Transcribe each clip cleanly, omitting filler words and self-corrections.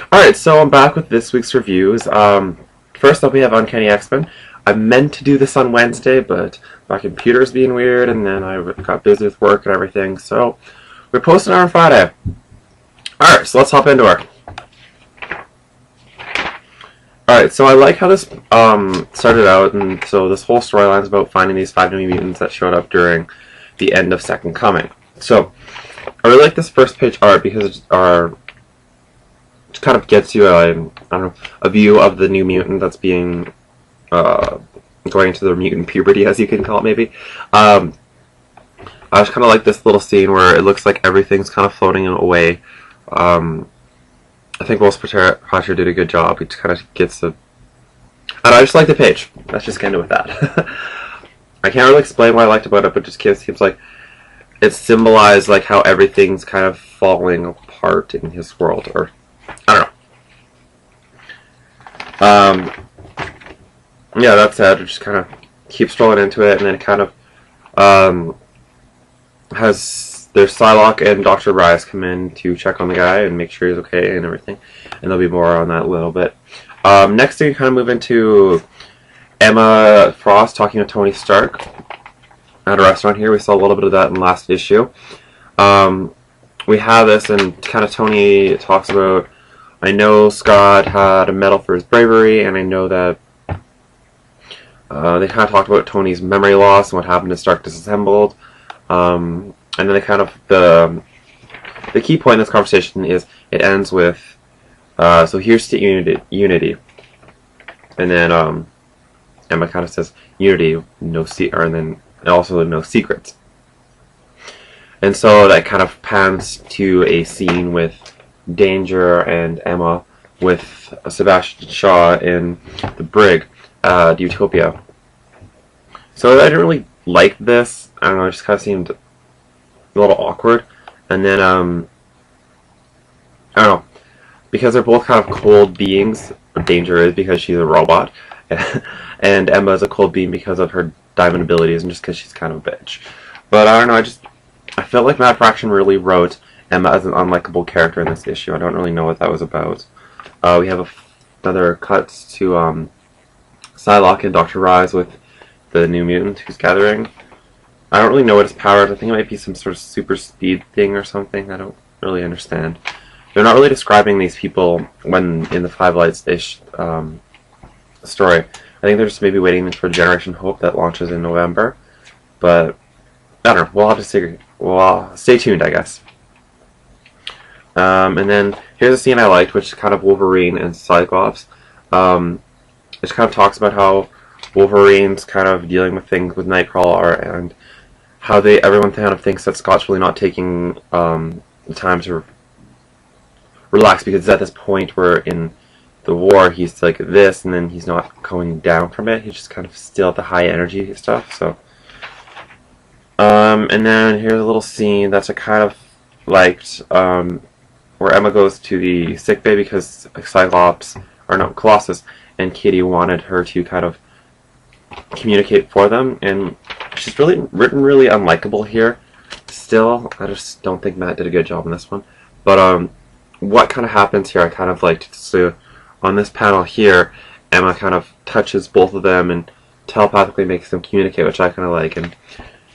Alright, so I'm back with this week's reviews. First up we have Uncanny X-Men. I meant to do this on Wednesday, but my computer's being weird, and then I got busy with work and everything, so we're posting on Friday. Alright, so let's hop into it. Alright, so I like how this started out, and so this whole storyline is about finding these 5 new mutants that showed up during the end of Second Coming. So, I really like this first page art because it kind of gets you a view of the new mutant that's being going into the mutant puberty, as you can call it, maybe. I just kind of like this little scene where it looks like everything's kind of floating away. I think Wolf's Protector did a good job. He kind of gets the... I just like the page. Let's just get into with that. I can't really explain what I liked about it, but it just seems like it symbolized like how everything's kind of falling apart in his world, or I don't know. Yeah, that said, it just kind of keeps strolling into it, and then it kind of has there's Psylocke and Dr. Rise come in to check on the guy and make sure he's okay and everything, and there'll be more on that a little bit. Next thing, we kind of move into Emma Frost talking to Tony Stark at a restaurant here. We saw a little bit of that in the last issue. We have this, and kind of Tony talks about, I know Scott had a medal for his bravery, and I know that they kind of talked about Tony's memory loss and what happened to Stark Disassembled. And then they kind of the key point in this conversation is it ends with so here's to unity, and then Emma kind of says unity, and then also no secrets. And so that kind of pans to a scene with Danger and Emma with Sebastian Shaw in the brig at Utopia. So I didn't really like this. I don't know, it just kind of seemed a little awkward. And then, I don't know, because they're both kind of cold beings. Danger is because she's a robot, and Emma is a cold being because of her diamond abilities and just because she's kind of a bitch. But I don't know, I felt like Matt Fraction really wrote Emma as an unlikable character in this issue. I don't really know what that was about. We have another cut to Psylocke and Dr. Rise with the new mutant who's gathering. I don't really know what his power is. I think it might be some sort of super speed thing or something. I don't really understand. They're not really describing these people when in the Five Lights-ish story. I think they're just maybe waiting for Generation Hope that launches in November. But I don't know. We'll have to see. Well, stay tuned, I guess. And then here's a scene I liked, which is kind of Wolverine and Cyclops. It kind of talks about how Wolverine's kind of dealing with things with Nightcrawler, and how everyone kind of thinks that Scott's really not taking the time to relax, because at this point where in the war he's like this, and then he's not going down from it. He's just kind of still at the high energy stuff. So, and then here's a little scene that's I kind of liked, where Emma goes to the sick bay because Colossus and Kitty wanted her to kind of communicate for them, and she's written really unlikable here. Still, I just don't think Matt did a good job in this one. But what kind of happens here, I kind of liked. So on this panel here, Emma kind of touches both of them and telepathically makes them communicate, which I kind of like. And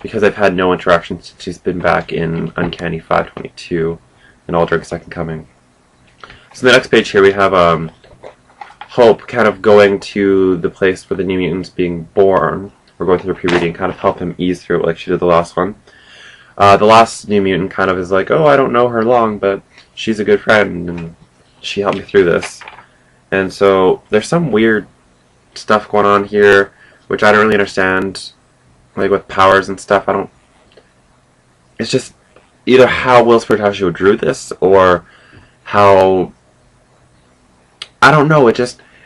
because I've had no interaction since she's been back in Uncanny 522 and all during Second Coming. So the next page here we have Hope kind of going to the place where the New Mutant's being born, or going through puberty, and kind of help him ease through it like she did the last one. The last New Mutant kind of is like, oh, I don't know her long, but she's a good friend, and she helped me through this. And so there's some weird stuff going on here, which I don't really understand, like with powers and stuff. It's just either how Will Spartaccio drew this, or how... I don't know, it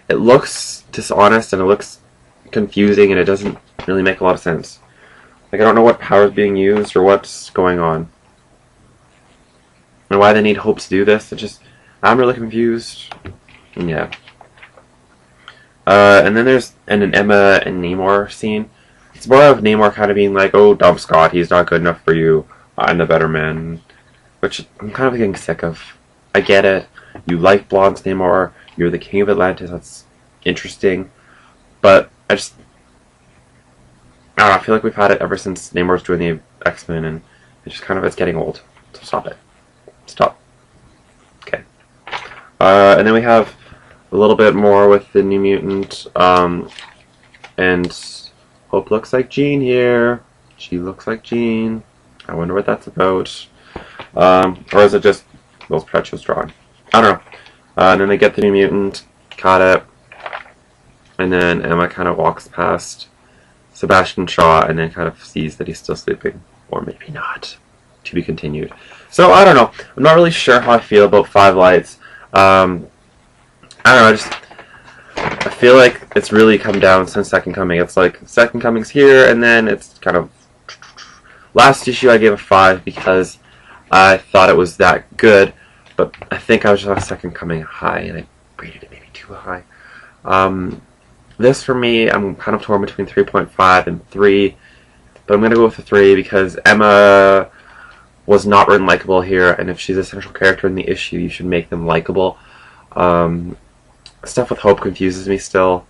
looks dishonest, and it looks confusing, and it doesn't really make a lot of sense. Like, I don't know what power is being used, or what's going on. And why they need Hope to do this. I'm really confused. And yeah. And then there's an Emma and Namor scene. It's more of Namor kind of being like, oh, dumb Scott, he's not good enough for you. I'm the better man. Which I'm kind of getting sick of. I get it. You like blonde Namor. You're the king of Atlantis. That's interesting. But I don't know, I feel like we've had it ever since Namor's doing the X-Men, and it's getting old. So stop it. Stop. Okay. And then we have a little bit more with the New Mutant, and Hope looks like Jean here. She looks like Jean. I wonder what that's about. Or is it just those Pretio's drawing? I don't know. And then they get the New Mutant, caught it, and then Emma kind of walks past Sebastian Shaw and then kind of sees that he's still sleeping. Or maybe not. To be continued. So, I don't know. I'm not really sure how I feel about Five Lights. I don't know, I feel like it's really come down since Second Coming. It's like Second Coming's here, and then it's kind of... Last issue I gave a 5 because I thought it was that good, but I think I was just on Second Coming high, and I rated it maybe too high. This, for me, I'm kind of torn between 3.5 and 3, but I'm going to go with a 3 because Emma was not written likable here, and if she's a central character in the issue, you should make them likable. Stuff with Hope confuses me still.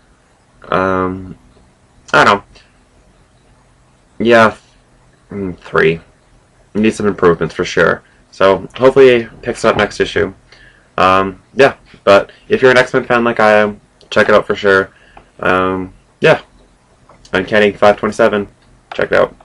I don't know. Yeah, 3. Need some improvements for sure. So hopefully it picks up next issue. Yeah, but if you're an X-Men fan like I am, check it out for sure. Yeah, Uncanny 527. Check it out.